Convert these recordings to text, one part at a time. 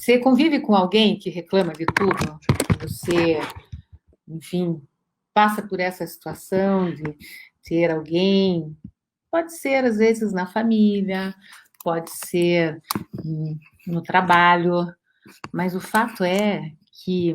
Você convive com alguém que reclama de tudo? Você, enfim, passa por essa situação de ter alguém, pode ser às vezes na família, pode ser no trabalho, mas o fato é que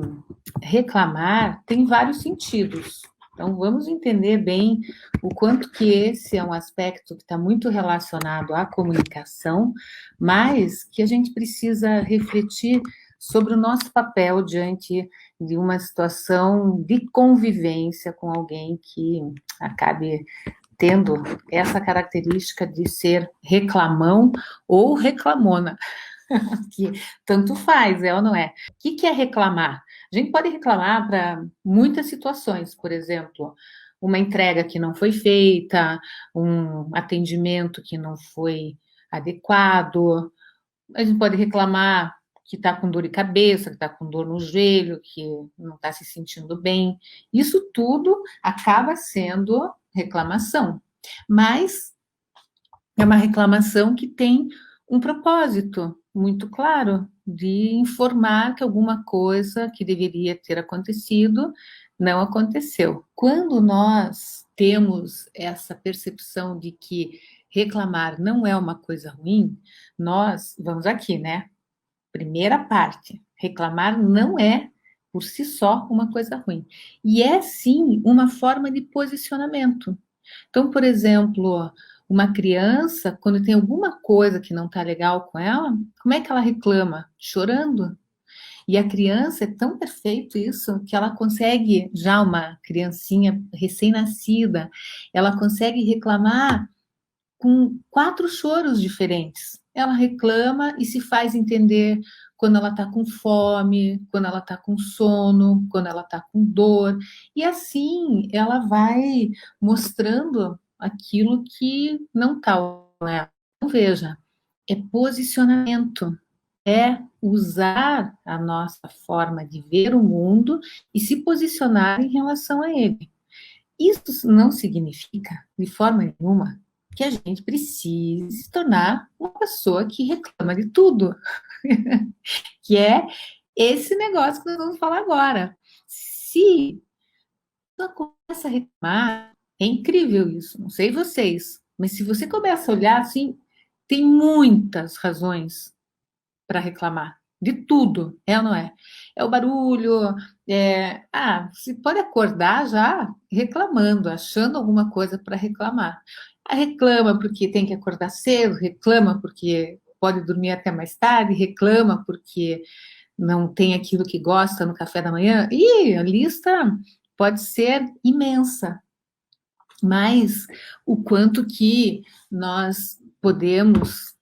reclamar tem vários sentidos. Então, vamos entender bem o quanto que esse é um aspecto que está muito relacionado à comunicação, mas que a gente precisa refletir sobre o nosso papel diante de uma situação de convivência com alguém que acabe tendo essa característica de ser reclamão ou reclamona. Que tanto faz, é ou não é? O que é reclamar? A gente pode reclamar para muitas situações, por exemplo, uma entrega que não foi feita, um atendimento que não foi adequado. A gente pode reclamar que está com dor de cabeça, que está com dor no joelho, que não está se sentindo bem. Isso tudo acaba sendo reclamação, mas é uma reclamação que tem um propósito muito claro de informar que alguma coisa que deveria ter acontecido não aconteceu. Quando nós temos essa percepção de que reclamar não é uma coisa ruim, nós vamos aqui, né? Primeira parte, reclamar não é por si só uma coisa ruim. E é sim uma forma de posicionamento. Então, por exemplo, uma criança, quando tem alguma coisa que não está legal com ela, como é que ela reclama? Chorando. E a criança é tão perfeito isso que ela consegue, já uma criancinha recém-nascida, ela consegue reclamar com 4 choros diferentes. Ela reclama e se faz entender quando ela está com fome, quando ela está com sono, quando ela está com dor. E assim ela vai mostrando aquilo que não está. Então, veja, é posicionamento, é usar a nossa forma de ver o mundo e se posicionar em relação a ele. Isso não significa, de forma nenhuma, que a gente precise se tornar uma pessoa que reclama de tudo, que é esse negócio que nós vamos falar agora. Se você começa a reclamar, é incrível isso, não sei vocês, mas se você começa a olhar assim, tem muitas razões para reclamar. De tudo, é ou não é? É o barulho, você pode acordar já reclamando, achando alguma coisa para reclamar. Reclama porque tem que acordar cedo, reclama porque pode dormir até mais tarde, reclama porque não tem aquilo que gosta no café da manhã. E a lista pode ser imensa, mas o quanto que nós podemos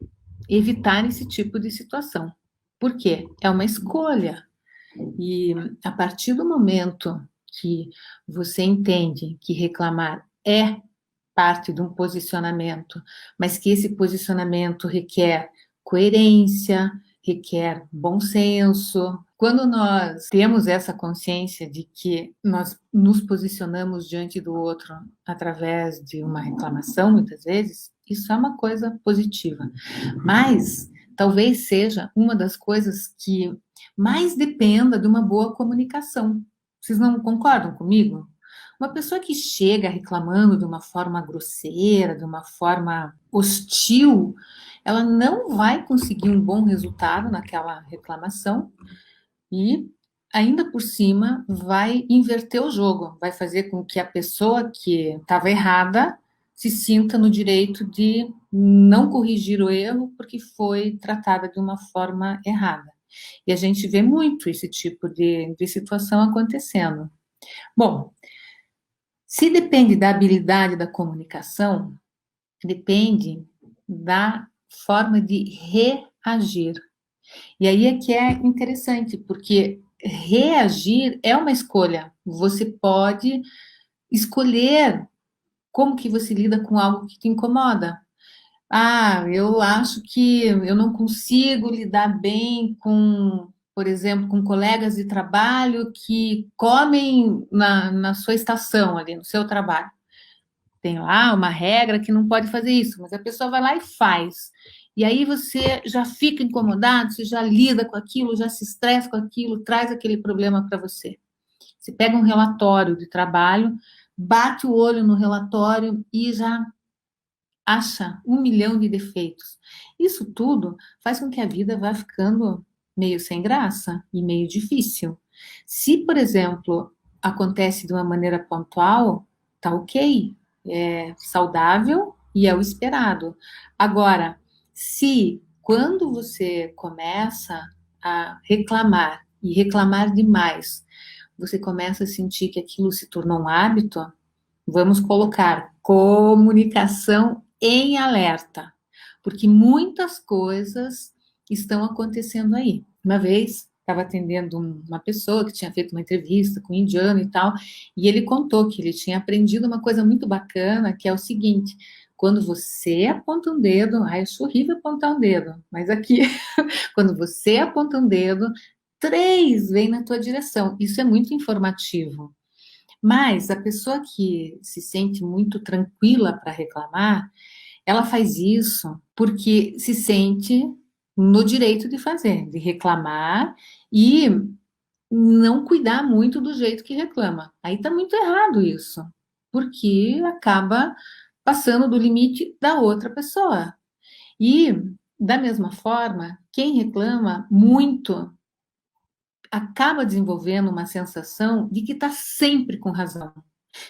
evitar esse tipo de situação. Por quê? É uma escolha. E a partir do momento que você entende que reclamar é parte de um posicionamento, mas que esse posicionamento requer coerência, requer bom senso. Quando nós temos essa consciência de que nós nos posicionamos diante do outro através de uma reclamação, muitas vezes, isso é uma coisa positiva. Mas talvez seja uma das coisas que mais dependa de uma boa comunicação. Vocês não concordam comigo? Uma pessoa que chega reclamando de uma forma grosseira, de uma forma hostil, ela não vai conseguir um bom resultado naquela reclamação e, ainda por cima, vai inverter o jogo, vai fazer com que a pessoa que estava errada se sinta no direito de não corrigir o erro porque foi tratada de uma forma errada. E a gente vê muito esse tipo de situação acontecendo. Bom, se depende da habilidade da comunicação, depende da forma de reagir. E aí é que é interessante, porque reagir é uma escolha. Você pode escolher como que você lida com algo que te incomoda. Eu acho que eu não consigo lidar bem com, por exemplo, com colegas de trabalho que comem na sua estação ali, no seu trabalho. Tem lá uma regra que não pode fazer isso, mas a pessoa vai lá e faz. E aí você já fica incomodado, você já lida com aquilo, já se estressa com aquilo, traz aquele problema para você. Você pega um relatório de trabalho, bate o olho no relatório e já acha 1 milhão de defeitos. Isso tudo faz com que a vida vá ficando meio sem graça e meio difícil. Se, por exemplo, acontece de uma maneira pontual, tá ok, é saudável e é o esperado. Agora, se quando você começa a reclamar e reclamar demais, você começa a sentir que aquilo se tornou um hábito, vamos colocar comunicação em alerta, porque muitas coisas estão acontecendo aí. Uma vez estava atendendo uma pessoa que tinha feito uma entrevista com um indiano e tal, e ele contou que ele tinha aprendido uma coisa muito bacana, que é o seguinte: quando você aponta um dedo, ai, acho horrível apontar um dedo, mas aqui, quando você aponta um dedo, 3 vêm na tua direção. Isso é muito informativo. Mas a pessoa que se sente muito tranquila para reclamar, ela faz isso porque se sente no direito de fazer, de reclamar e não cuidar muito do jeito que reclama. Aí está muito errado isso, porque acaba passando do limite da outra pessoa. E, da mesma forma, quem reclama muito acaba desenvolvendo uma sensação de que está sempre com razão,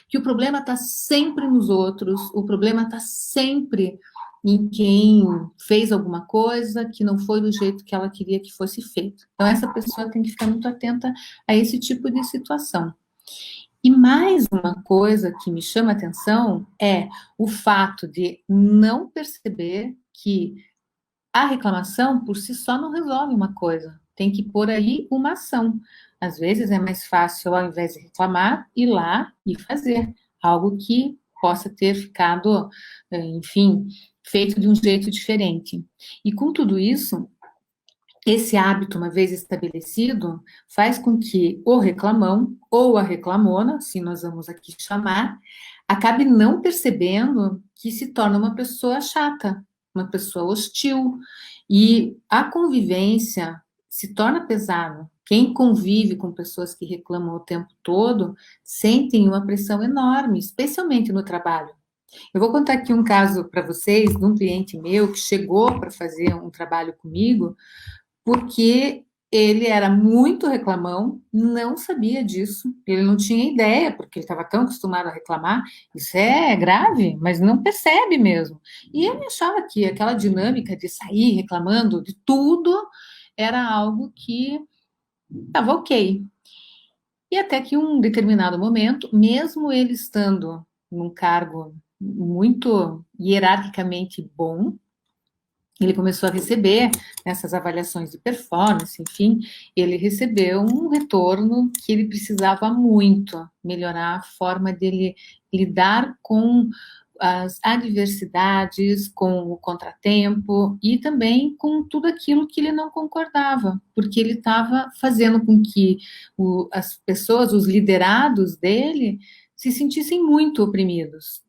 que o problema está sempre nos outros, o problema está sempre em quem fez alguma coisa que não foi do jeito que ela queria que fosse feito. Então, essa pessoa tem que ficar muito atenta a esse tipo de situação. E mais uma coisa que me chama a atenção é o fato de não perceber que a reclamação por si só não resolve uma coisa. Tem que pôr aí uma ação. Às vezes é mais fácil, ao invés de reclamar, ir lá e fazer algo que possa ter ficado, enfim, feito de um jeito diferente. E com tudo isso, esse hábito, uma vez estabelecido, faz com que o reclamão ou a reclamona, se nós vamos aqui chamar, acabe não percebendo que se torna uma pessoa chata, uma pessoa hostil, e a convivência se torna pesada. Quem convive com pessoas que reclamam o tempo todo sentem uma pressão enorme, especialmente no trabalho. Eu vou contar aqui um caso para vocês de um cliente meu que chegou para fazer um trabalho comigo porque ele era muito reclamão, não sabia disso, ele não tinha ideia, porque ele estava tão acostumado a reclamar, isso é grave, mas não percebe mesmo. E ele achava que aquela dinâmica de sair reclamando de tudo era algo que estava ok. E até que um determinado momento, mesmo ele estando num cargo muito hierarquicamente bom, ele começou a receber essas avaliações de performance, enfim, ele recebeu um retorno que ele precisava muito melhorar a forma dele lidar com as adversidades, com o contratempo e também com tudo aquilo que ele não concordava, porque ele estava fazendo com que as pessoas, os liderados dele, se sentissem muito oprimidos.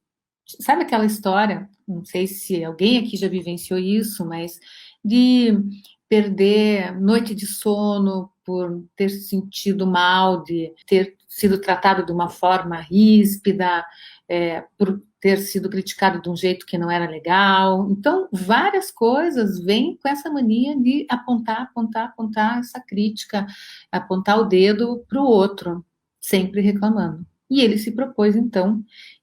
Sabe aquela história, não sei se alguém aqui já vivenciou isso, mas de perder noite de sono por ter se sentido mal, de ter sido tratado de uma forma ríspida, por ter sido criticado de um jeito que não era legal. Então, várias coisas vêm com essa mania de apontar, apontar, apontar essa crítica, apontar o dedo para o outro, sempre reclamando. E ele se propôs, então,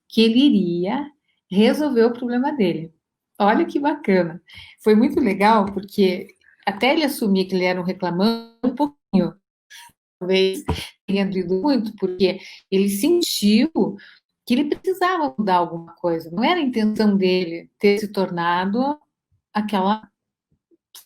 que ele iria resolver o problema dele. Olha que bacana. Foi muito legal, porque até ele assumir que ele era um reclamão, um pouquinho, talvez tenha doído muito, porque ele sentiu que ele precisava mudar alguma coisa. Não era a intenção dele ter se tornado aquela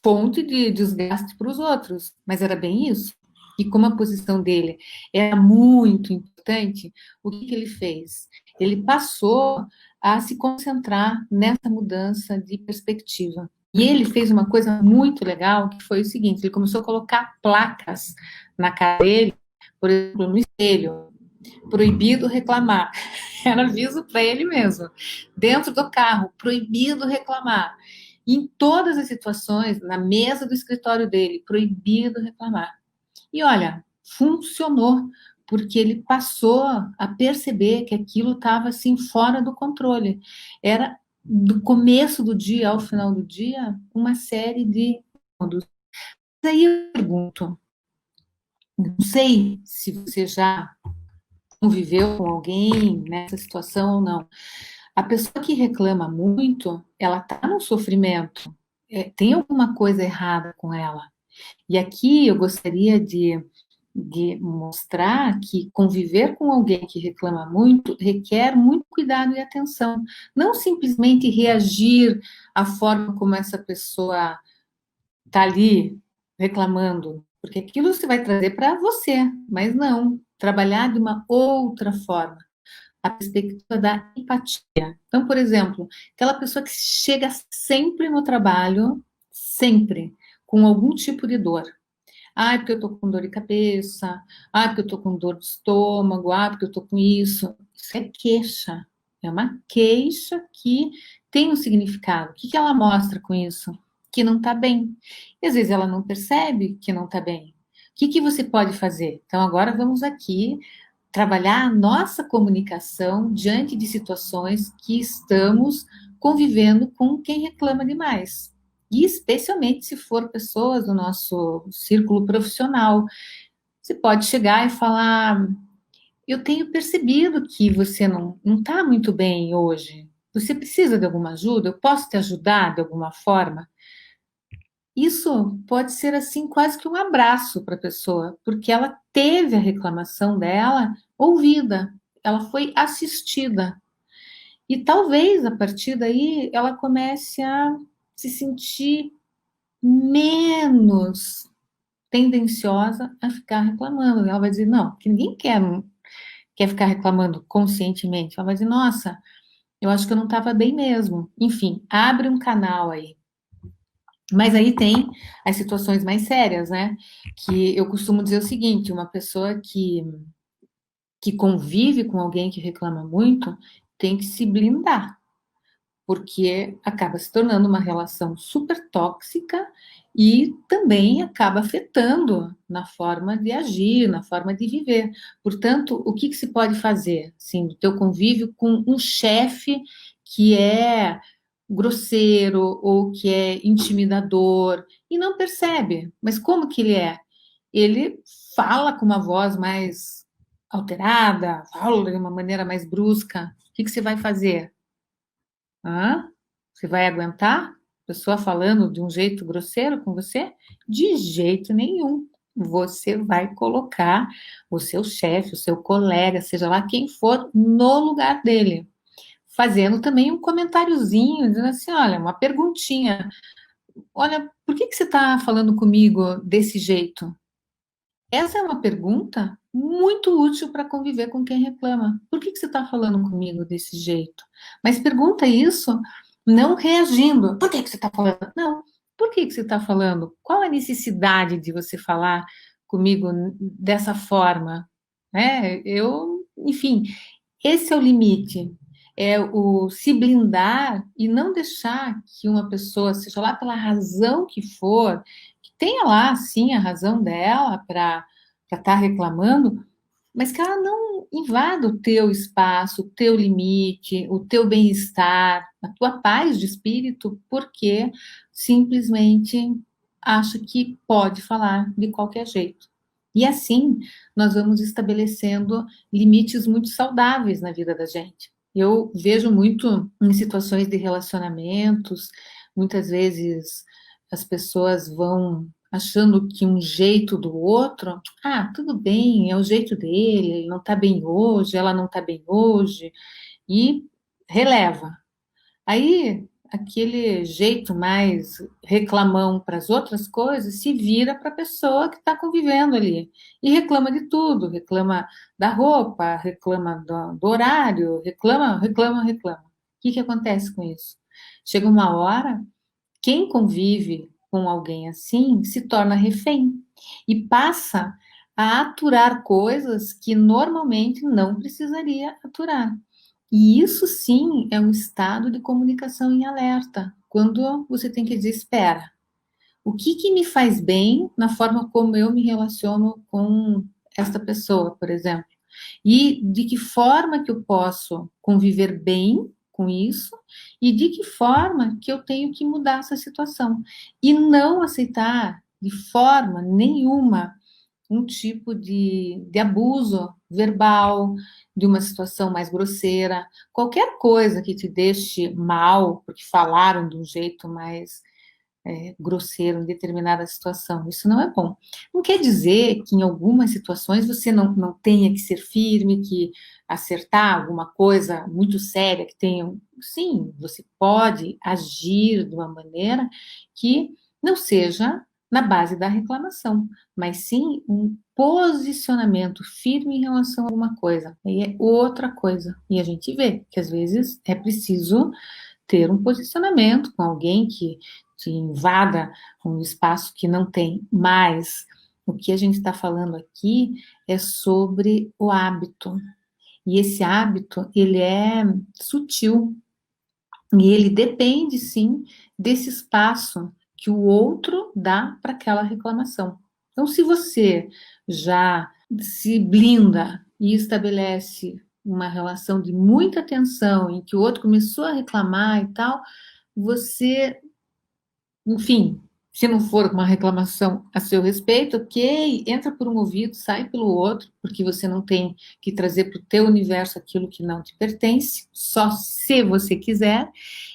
fonte de desgaste para os outros, mas era bem isso. E como a posição dele era muito importante, o que ele fez? Ele passou a se concentrar nessa mudança de perspectiva. E ele fez uma coisa muito legal, que foi o seguinte: ele começou a colocar placas na cara dele, por exemplo, no espelho, proibido reclamar. Era aviso para ele mesmo. Dentro do carro, proibido reclamar. em todas as situações, na mesa do escritório dele, proibido reclamar. E olha, funcionou, porque ele passou a perceber que aquilo estava assim fora do controle. Era do começo do dia ao final do dia uma série de modos. Aí eu pergunto, não sei se você já conviveu com alguém nessa situação ou não. A pessoa que reclama muito, ela está no sofrimento. Tem alguma coisa errada com ela. E aqui eu gostaria de mostrar que conviver com alguém que reclama muito requer muito cuidado e atenção. Não simplesmente reagir à forma como essa pessoa está ali reclamando, porque aquilo você vai trazer para você, mas não, trabalhar de uma outra forma, a perspectiva da empatia. Então, por exemplo, aquela pessoa que chega sempre no trabalho, sempre, com algum tipo de dor. Ah, porque eu tô com dor de cabeça. Ah, porque eu tô com dor de estômago. Ah, porque eu tô com isso. Isso é queixa. É uma queixa que tem um significado. O que que ela mostra com isso? Que não tá bem. E às vezes ela não percebe que não tá bem. O que que você pode fazer? Então, agora vamos aqui trabalhar a nossa comunicação diante de situações que estamos convivendo com quem reclama demais. E especialmente se for pessoas do nosso círculo profissional. Você pode chegar e falar: eu tenho percebido que você não está muito bem hoje. Você precisa de alguma ajuda? Eu posso te ajudar de alguma forma? Isso pode ser assim quase que um abraço para a pessoa, porque ela teve a reclamação dela ouvida, ela foi assistida. E talvez a partir daí ela comece a se sentir menos tendenciosa a ficar reclamando. Ela vai dizer, não, que ninguém quer ficar reclamando conscientemente. Ela vai dizer, nossa, eu acho que eu não estava bem mesmo. Enfim, abre um canal aí. Mas aí tem as situações mais sérias, né? Que eu costumo dizer o seguinte: uma pessoa que convive com alguém que reclama muito tem que se blindar, porque acaba se tornando uma relação super tóxica e também acaba afetando na forma de agir, na forma de viver. Portanto, o que que se pode fazer, assim, do teu convívio com um chefe que é grosseiro ou que é intimidador e não percebe? Mas como que ele é? Ele fala com uma voz mais alterada, fala de uma maneira mais brusca. O que que você vai fazer? Hã? Você vai aguentar? Pessoa falando de um jeito grosseiro com você? De jeito nenhum. Você vai colocar o seu chefe, o seu colega, seja lá quem for, no lugar dele. Fazendo também um comentáriozinho, dizendo assim: olha, uma perguntinha. Olha, por que que você está falando comigo desse jeito? Essa é uma pergunta muito útil para conviver com quem reclama. Por que que você está falando comigo desse jeito? Mas pergunta isso não reagindo. Por que que você está falando? Não. Por que que você está falando? Qual a necessidade de você falar comigo dessa forma? Enfim, esse é o limite. É o se blindar e não deixar que uma pessoa, seja lá pela razão que for, que tenha lá, sim, a razão dela para estar reclamando, mas que ela não invada o teu espaço, o teu limite, o teu bem-estar, a tua paz de espírito, porque simplesmente acha que pode falar de qualquer jeito. E assim, nós vamos estabelecendo limites muito saudáveis na vida da gente. Eu vejo muito em situações de relacionamentos, muitas vezes as pessoas vão achando que um jeito do outro, tudo bem, é o jeito dele, ele não tá bem hoje, ela não tá bem hoje, e releva. Aí, aquele jeito mais reclamão para as outras coisas se vira para a pessoa que está convivendo ali e reclama de tudo, reclama da roupa, reclama do horário, reclama, reclama, reclama. O que que acontece com isso? Chega uma hora, quem convive com alguém assim se torna refém e passa a aturar coisas que normalmente não precisaria aturar. E isso sim é um estado de comunicação em alerta. quando você tem que dizer, espera, o que que me faz bem na forma como eu me relaciono com esta pessoa, por exemplo? E de que forma que eu posso conviver bem com isso e de que forma que eu tenho que mudar essa situação. E não aceitar de forma nenhuma um tipo de abuso verbal, de uma situação mais grosseira, qualquer coisa que te deixe mal, porque falaram de um jeito mais grosseiro em determinada situação. Isso não é bom. Não quer dizer que em algumas situações você não tenha que ser firme, que acertar alguma coisa muito séria que tenha. Sim, você pode agir de uma maneira que não seja na base da reclamação, mas sim um posicionamento firme em relação a alguma coisa. Aí é outra coisa. E a gente vê que às vezes é preciso ter um posicionamento com alguém que te invada um espaço que não tem. Mas o que a gente está falando aqui é sobre o hábito. E esse hábito, ele é sutil. E ele depende, sim, desse espaço que o outro dá para aquela reclamação. Então, se você já se blinda e estabelece uma relação de muita tensão, em que o outro começou a reclamar e tal, você, enfim, se não for uma reclamação a seu respeito, ok, entra por um ouvido, sai pelo outro, porque você não tem que trazer para o teu universo aquilo que não te pertence, só se você quiser,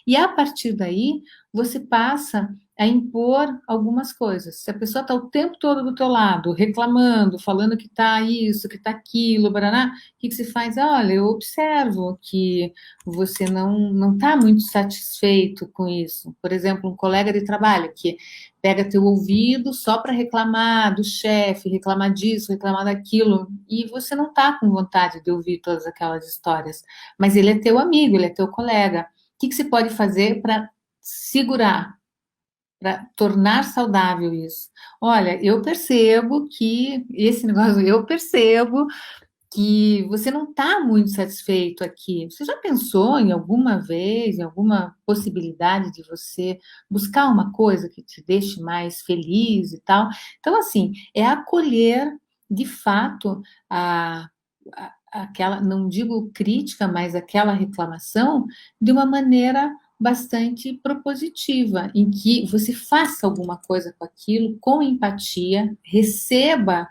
e a partir daí você passa a impor algumas coisas. Se a pessoa está o tempo todo do teu lado, reclamando, falando que está isso, que está aquilo, baraná, o que se faz? Olha, eu observo que você não está muito satisfeito com isso. Por exemplo, um colega de trabalho que pega teu ouvido só para reclamar do chefe, reclamar disso, reclamar daquilo, e você não está com vontade de ouvir todas aquelas histórias. Mas ele é teu amigo, ele é teu colega. O que você pode fazer para segurar, para tornar saudável isso? Olha, eu percebo que esse negócio, eu percebo que você não está muito satisfeito aqui. Você já pensou em alguma vez, em alguma possibilidade de você buscar uma coisa que te deixe mais feliz e tal? Então, assim, é acolher de fato aquela, não digo crítica, mas aquela reclamação de uma maneira bastante propositiva, em que você faça alguma coisa com aquilo, com empatia, receba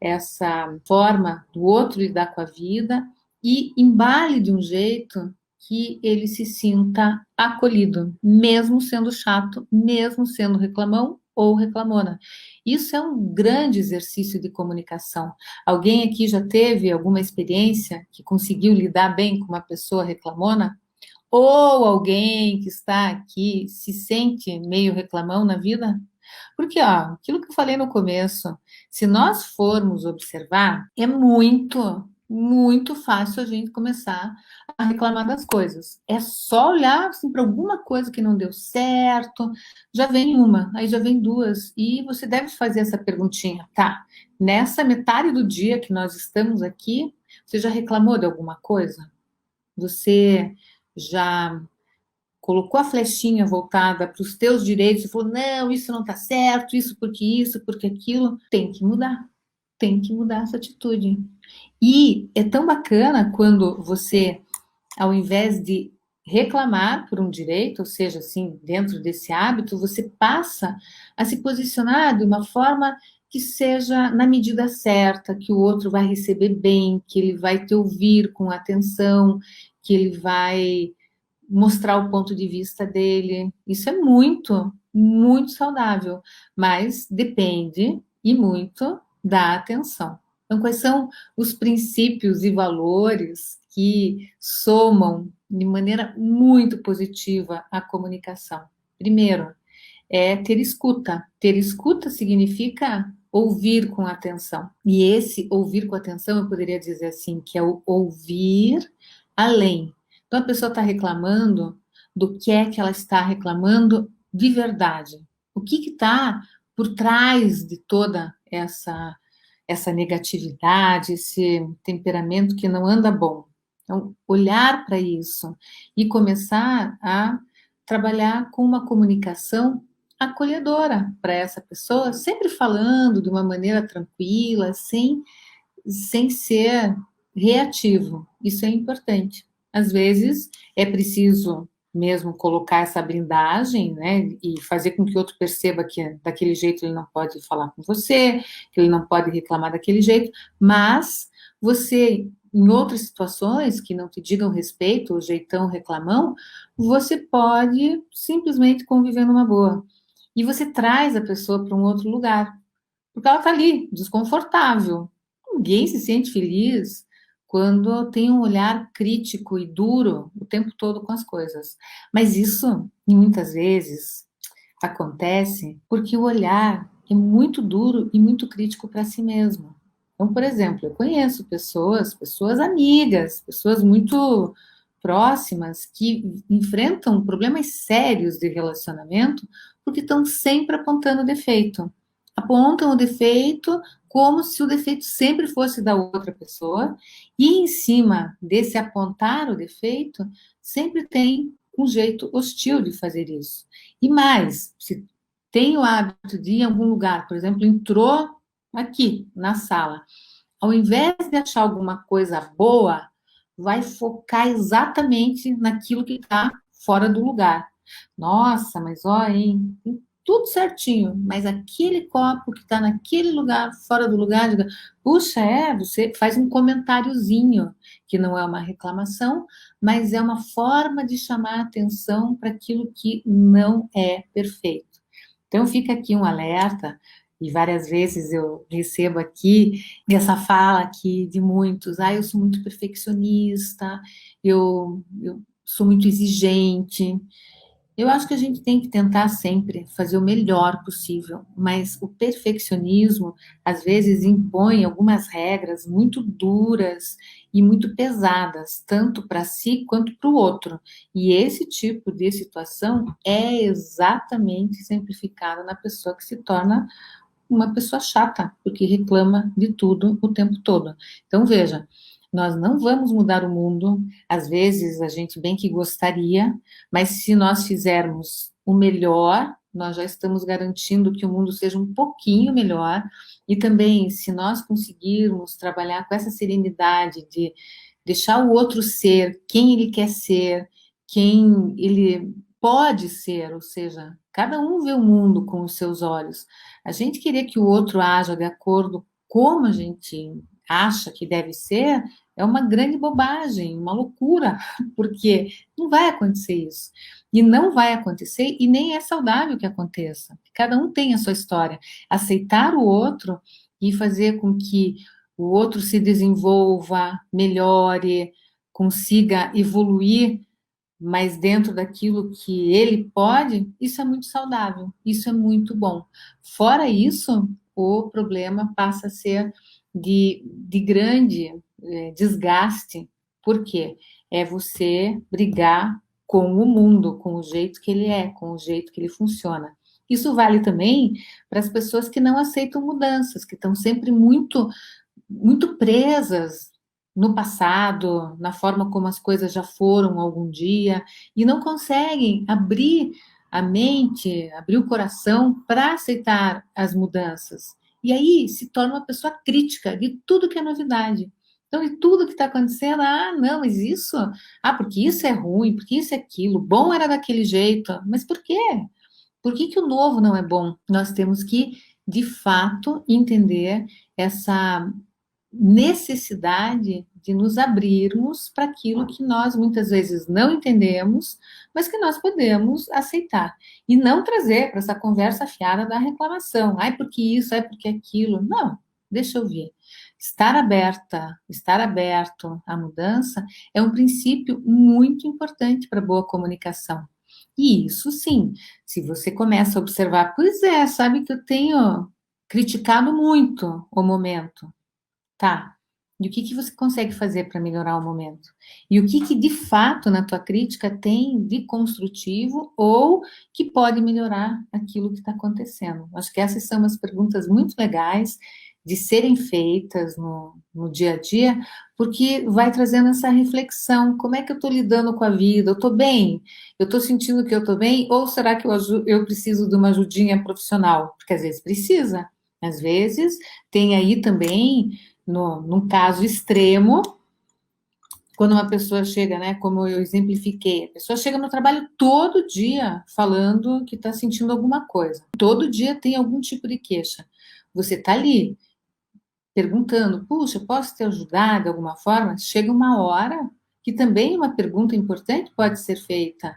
essa forma do outro lidar com a vida e embale de um jeito que ele se sinta acolhido, mesmo sendo chato, mesmo sendo reclamão ou reclamona. Isso é um grande exercício de comunicação. Alguém aqui já teve alguma experiência que conseguiu lidar bem com uma pessoa reclamona? Ou alguém que está aqui se sente meio reclamão na vida? Porque, ó, aquilo que eu falei no começo, se nós formos observar, é muito fácil a gente começar a reclamar das coisas. É só olhar assim, para alguma coisa que não deu certo, já vem uma, aí já vem duas, e você deve fazer essa perguntinha, tá? Nessa metade do dia que nós estamos aqui, você já reclamou de alguma coisa? Você já colocou a flechinha voltada para os teus direitos e falou, não, isso não está certo, isso, porque aquilo, tem que mudar essa atitude. E é tão bacana quando você, ao invés de reclamar por um direito, ou seja, assim, dentro desse hábito, você passa a se posicionar de uma forma que seja na medida certa, que o outro vai receber bem, que ele vai te ouvir com atenção, que ele vai mostrar o ponto de vista dele. Isso é muito saudável, mas depende e muito da atenção. Então, quais são os princípios e valores que somam de maneira muito positiva a comunicação? Primeiro, é ter escuta. Ter escuta significa ouvir com atenção. E esse ouvir com atenção, eu poderia dizer assim, que é o ouvir além. Então, a pessoa está reclamando do que é que ela está reclamando de verdade. O que está por trás de toda essa negatividade, esse temperamento que não anda bom. Então, olhar para isso e começar a trabalhar com uma comunicação acolhedora para essa pessoa, sempre falando de uma maneira tranquila, sem ser reativo. Isso é importante. Às vezes é preciso mesmo colocar essa blindagem, né, e fazer com que o outro perceba que daquele jeito ele não pode falar com você, que ele não pode reclamar daquele jeito, mas você, em outras situações que não te digam respeito, o jeitão reclamão, você pode simplesmente conviver numa boa. E você traz a pessoa para um outro lugar, porque ela está ali, desconfortável. Ninguém se sente feliz quando tem um olhar crítico e duro o tempo todo com as coisas. Mas isso, muitas vezes, acontece porque o olhar é muito duro e muito crítico para si mesmo. Então, por exemplo, eu conheço pessoas amigas, pessoas muito próximas que enfrentam problemas sérios de relacionamento porque estão sempre apontando defeito. Apontam o defeito como se o defeito sempre fosse da outra pessoa, e em cima desse apontar o defeito, sempre tem um jeito hostil de fazer isso. E mais, se tem o hábito de ir em algum lugar, por exemplo, entrou aqui na sala, ao invés de achar alguma coisa boa, vai focar exatamente naquilo que está fora do lugar. Nossa, mas ó, hein? Tem tudo certinho, mas aquele copo que está naquele lugar, fora do lugar, diga, puxa, você faz um comentáriozinho, que não é uma reclamação, mas é uma forma de chamar a atenção para aquilo que não é perfeito. Então, fica aqui um alerta, e várias vezes eu recebo aqui essa fala aqui de muitos, eu sou muito perfeccionista, eu sou muito exigente. Eu acho que a gente tem que tentar sempre fazer o melhor possível, mas o perfeccionismo às vezes impõe algumas regras muito duras e muito pesadas, tanto para si quanto para o outro. E esse tipo de situação é exatamente exemplificada na pessoa que se torna uma pessoa chata, porque reclama de tudo o tempo todo. Então, veja, nós não vamos mudar o mundo, às vezes a gente bem que gostaria, mas se nós fizermos o melhor, nós já estamos garantindo que o mundo seja um pouquinho melhor, e também se nós conseguirmos trabalhar com essa serenidade de deixar o outro ser quem ele quer ser, quem ele pode ser, ou seja, cada um vê o mundo com os seus olhos. A gente querer que o outro haja de acordo como a gente acha que deve ser é uma grande bobagem, uma loucura, porque não vai acontecer isso. E não vai acontecer e nem é saudável que aconteça. Cada um tem a sua história. Aceitar o outro e fazer com que o outro se desenvolva, melhore, consiga evoluir, mas dentro daquilo que ele pode, isso é muito saudável, isso é muito bom. Fora isso, o problema passa a ser de grande desgaste, porque é você brigar com o mundo, com o jeito que ele é, com o jeito que ele funciona. Isso vale também para as pessoas que não aceitam mudanças, que estão sempre muito presas no passado, na forma como as coisas já foram algum dia, e não conseguem abrir a mente, abrir o coração para aceitar as mudanças. E aí se torna uma pessoa crítica de tudo que é novidade. Então, de tudo que está acontecendo, não, mas isso, porque isso é ruim, porque isso é aquilo, bom era daquele jeito, mas por quê? Por que o novo não é bom? Nós temos que, de fato, entender essa necessidade de nos abrirmos para aquilo que nós muitas vezes não entendemos, mas que nós podemos aceitar. E não trazer para essa conversa fiada da reclamação. Porque isso, porque aquilo. Não, deixa eu ver. Estar aberto à mudança é um princípio muito importante para boa comunicação. E isso sim, se você começa a observar, pois sabe que eu tenho criticado muito o momento. Tá. E o que você consegue fazer para melhorar o momento? E o que de fato na tua crítica tem de construtivo ou que pode melhorar aquilo que está acontecendo? Acho que essas são umas perguntas muito legais de serem feitas no dia a dia, porque vai trazendo essa reflexão, como é que eu estou lidando com a vida? Eu estou bem? Eu estou sentindo que eu estou bem? Ou será que eu preciso de uma ajudinha profissional? Porque às vezes precisa, às vezes tem aí também, num caso extremo, quando uma pessoa chega, né, como eu exemplifiquei, a pessoa chega no trabalho todo dia falando que está sentindo alguma coisa. Todo dia tem algum tipo de queixa. Você está ali perguntando, puxa, posso te ajudar de alguma forma? Chega uma hora que também uma pergunta importante pode ser feita.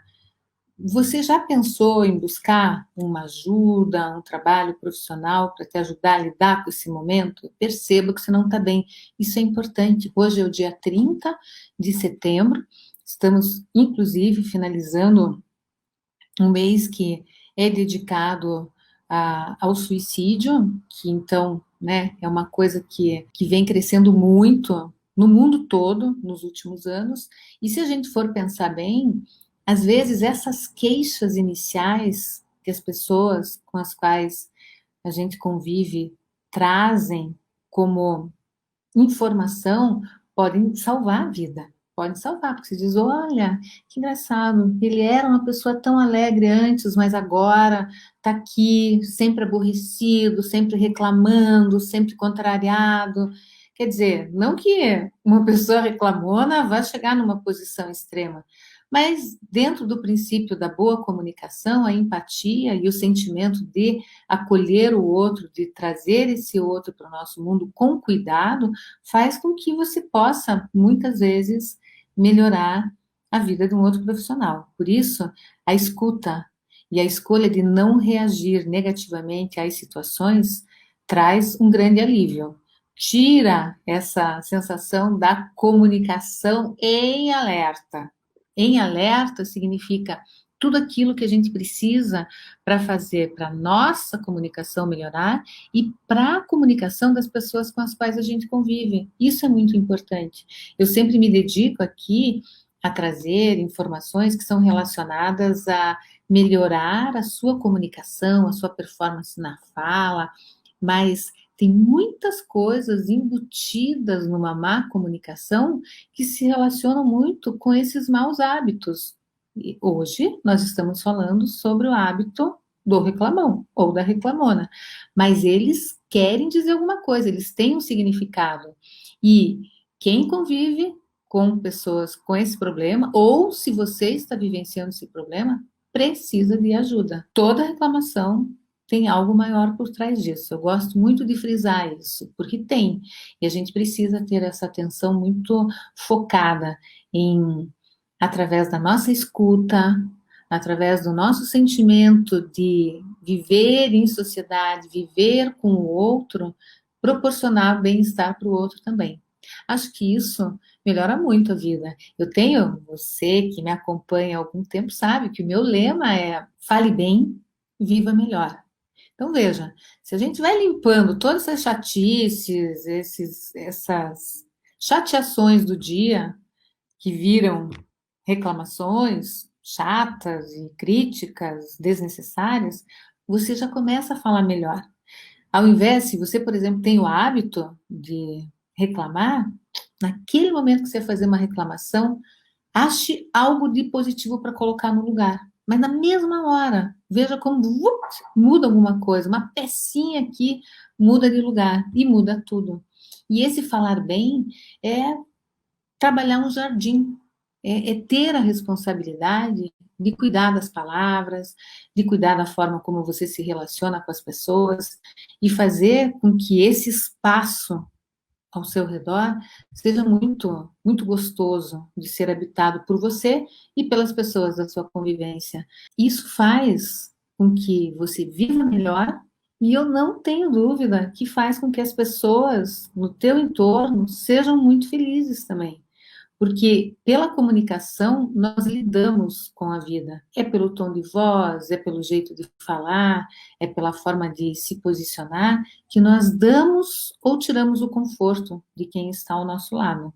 Você já pensou em buscar uma ajuda, um trabalho profissional para te ajudar a lidar com esse momento? Perceba que você não está bem. Isso é importante. Hoje é o dia 30 de setembro, estamos, inclusive, finalizando um mês que é dedicado ao suicídio, que então, né, é uma coisa que vem crescendo muito no mundo todo nos últimos anos. E se a gente for pensar bem, às vezes essas queixas iniciais que as pessoas com as quais a gente convive trazem como informação podem salvar a vida. Podem salvar, porque você diz, olha, que engraçado, ele era uma pessoa tão alegre antes, mas agora está aqui, sempre aborrecido, sempre reclamando, sempre contrariado. Quer dizer, não que uma pessoa reclamona vá chegar numa posição extrema, mas dentro do princípio da boa comunicação, a empatia e o sentimento de acolher o outro, de trazer esse outro para o nosso mundo com cuidado, faz com que você possa, muitas vezes, melhorar a vida de um outro profissional. Por isso, a escuta e a escolha de não reagir negativamente às situações traz um grande alívio. Tira essa sensação da comunicação em alerta. Em alerta significa tudo aquilo que a gente precisa para fazer para a nossa comunicação melhorar e para a comunicação das pessoas com as quais a gente convive. Isso é muito importante. Eu sempre me dedico aqui a trazer informações que são relacionadas a melhorar a sua comunicação, a sua performance na fala, mas tem muitas coisas embutidas numa má comunicação que se relacionam muito com esses maus hábitos. E hoje nós estamos falando sobre o hábito do reclamão ou da reclamona, mas eles querem dizer alguma coisa, eles têm um significado. E quem convive com pessoas com esse problema, ou se você está vivenciando esse problema, precisa de ajuda. Toda reclamação tem algo maior por trás disso. Eu gosto muito de frisar isso, porque tem. E a gente precisa ter essa atenção muito focada em, através da nossa escuta, através do nosso sentimento de viver em sociedade, viver com o outro, proporcionar bem-estar para o outro também. Acho que isso melhora muito a vida. Eu tenho, você que me acompanha há algum tempo sabe que o meu lema é fale bem, viva melhor. Então, veja, se a gente vai limpando todas essas chatices, essas chateações do dia, que viram reclamações chatas e críticas desnecessárias, você já começa a falar melhor. Ao invés, se você, por exemplo, tem o hábito de reclamar, naquele momento que você fazer uma reclamação, ache algo de positivo para colocar no lugar. Mas na mesma hora, veja como muda alguma coisa, uma pecinha aqui muda de lugar e muda tudo. E esse falar bem é trabalhar um jardim, é ter a responsabilidade de cuidar das palavras, de cuidar da forma como você se relaciona com as pessoas e fazer com que esse espaço ao seu redor seja muito, muito gostoso de ser habitado por você e pelas pessoas da sua convivência. Isso faz com que você viva melhor e eu não tenho dúvida que faz com que as pessoas no teu entorno sejam muito felizes também. Porque pela comunicação nós lidamos com a vida. É pelo tom de voz, é pelo jeito de falar, é pela forma de se posicionar que nós damos ou tiramos o conforto de quem está ao nosso lado.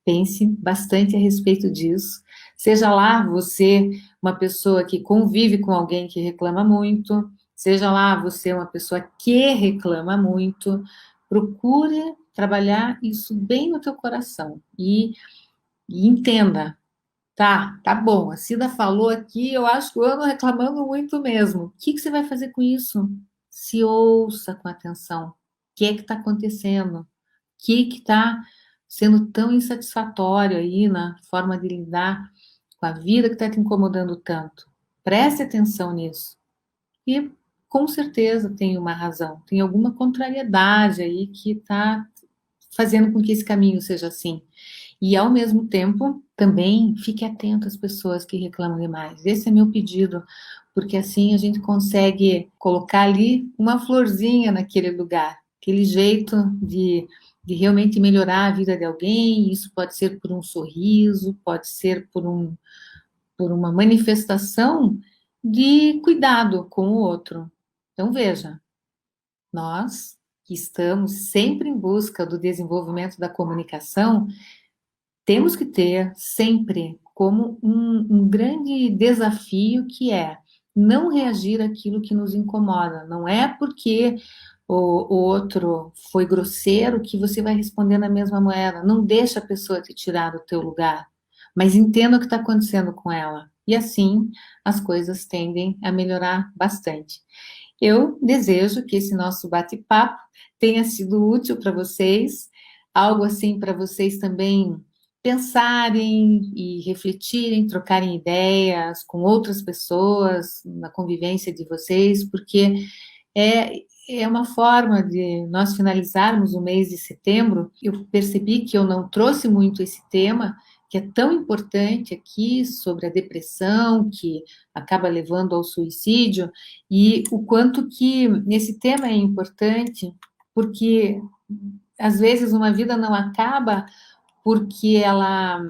Pense bastante a respeito disso. Seja lá você uma pessoa que convive com alguém que reclama muito, seja lá você uma pessoa que reclama muito, procure trabalhar isso bem no teu coração e entenda, tá bom, a Cida falou aqui, eu acho que eu ando reclamando muito mesmo. O que que você vai fazer com isso? Se ouça com atenção. O que é que está acontecendo? O que que está sendo tão insatisfatório aí na forma de lidar com a vida que está te incomodando tanto? Preste atenção nisso. E com certeza tem uma razão, tem alguma contrariedade aí que está fazendo com que esse caminho seja assim. E, ao mesmo tempo, também fique atento às pessoas que reclamam demais. Esse é meu pedido, porque assim a gente consegue colocar ali uma florzinha naquele lugar, aquele jeito de realmente melhorar a vida de alguém. Isso pode ser por um sorriso, pode ser por uma manifestação de cuidado com o outro. Então, veja, nós que estamos sempre em busca do desenvolvimento da comunicação, temos que ter sempre como um grande desafio que é não reagir àquilo que nos incomoda. Não é porque o outro foi grosseiro que você vai responder na mesma moeda. Não deixa a pessoa te tirar do teu lugar, mas entenda o que está acontecendo com ela. E assim as coisas tendem a melhorar bastante. Eu desejo que esse nosso bate-papo tenha sido útil para vocês, algo assim para vocês também pensarem e refletirem, trocarem ideias com outras pessoas na convivência de vocês, porque é uma forma de nós finalizarmos o mês de setembro. Eu percebi que eu não trouxe muito esse tema, que é tão importante aqui, sobre a depressão, que acaba levando ao suicídio, e o quanto que esse tema é importante, porque às vezes uma vida não acaba porque ela,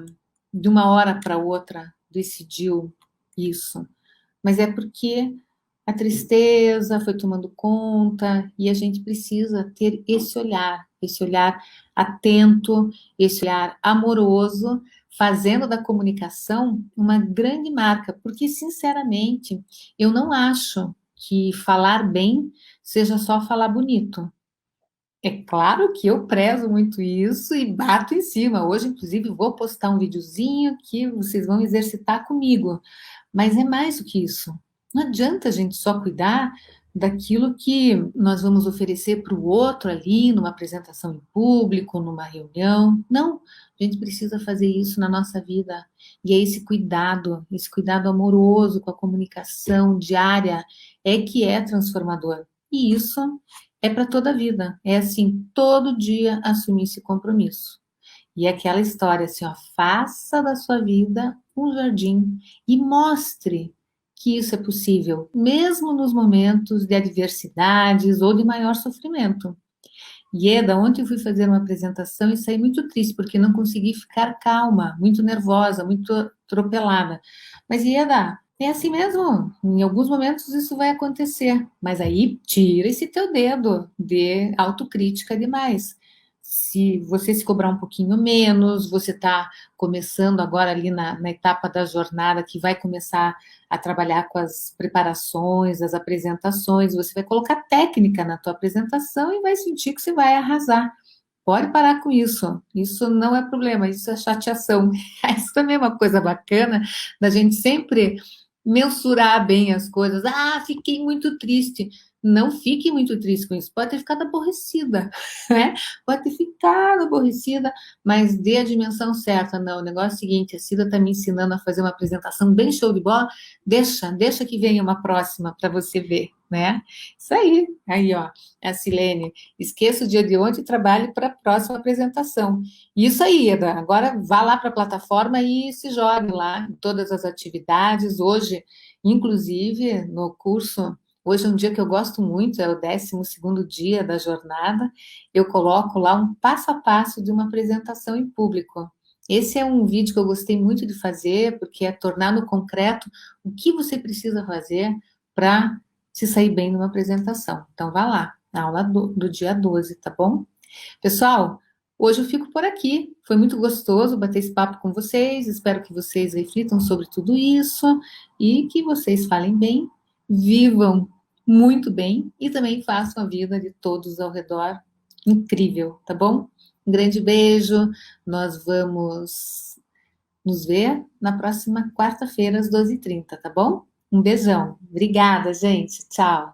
de uma hora para outra, decidiu isso, mas é porque a tristeza foi tomando conta e a gente precisa ter esse olhar atento, esse olhar amoroso, fazendo da comunicação uma grande marca, porque, sinceramente, eu não acho que falar bem seja só falar bonito. É claro que eu prezo muito isso e bato em cima. Hoje, inclusive, vou postar um videozinho que vocês vão exercitar comigo. Mas é mais do que isso. Não adianta a gente só cuidar daquilo que nós vamos oferecer para o outro ali, numa apresentação em público, numa reunião. Não, a gente precisa fazer isso na nossa vida. E é esse cuidado amoroso com a comunicação diária, é que é transformador. E isso é para toda a vida. É assim, todo dia assumir esse compromisso. E é aquela história assim, ó, faça da sua vida um jardim e mostre que isso é possível, mesmo nos momentos de adversidades ou de maior sofrimento. Ieda, ontem eu fui fazer uma apresentação e saí muito triste, porque não consegui ficar calma, muito nervosa, muito atropelada. Mas, Ieda, é assim mesmo. Em alguns momentos isso vai acontecer. Mas aí tira esse teu dedo de autocrítica demais. Se você se cobrar um pouquinho menos, você está começando agora ali na etapa da jornada que vai começar a trabalhar com as preparações, as apresentações, você vai colocar técnica na tua apresentação e vai sentir que você vai arrasar. Pode parar com isso não é problema, isso é chateação. Isso também é uma coisa bacana da gente sempre mensurar bem as coisas. Ah, fiquei muito triste. Não fique muito triste com isso. Pode ter ficado aborrecida, né? Pode ter ficado aborrecida, mas dê a dimensão certa. Não, o negócio é o seguinte: a Cida está me ensinando a fazer uma apresentação bem show de bola. Deixa que venha uma próxima para você ver, né? Isso aí. Aí, ó, a Silene. Esqueça o dia de ontem e trabalhe para a próxima apresentação. Isso aí, Eda. Agora vá lá para a plataforma e se jogue lá em todas as atividades. Hoje, inclusive, no curso. Hoje é um dia que eu gosto muito, é o 12º dia da jornada. Eu coloco lá um passo a passo de uma apresentação em público. Esse é um vídeo que eu gostei muito de fazer, porque é tornar no concreto o que você precisa fazer para se sair bem numa apresentação. Então, vá lá, na aula do dia 12, tá bom? Pessoal, hoje eu fico por aqui. Foi muito gostoso bater esse papo com vocês. Espero que vocês reflitam sobre tudo isso e que vocês falem bem, vivam muito bem e também façam a vida de todos ao redor incrível, tá bom? Um grande beijo. Nós vamos nos ver na próxima quarta-feira, às 12h30, tá bom? Um beijão. Obrigada, gente. Tchau.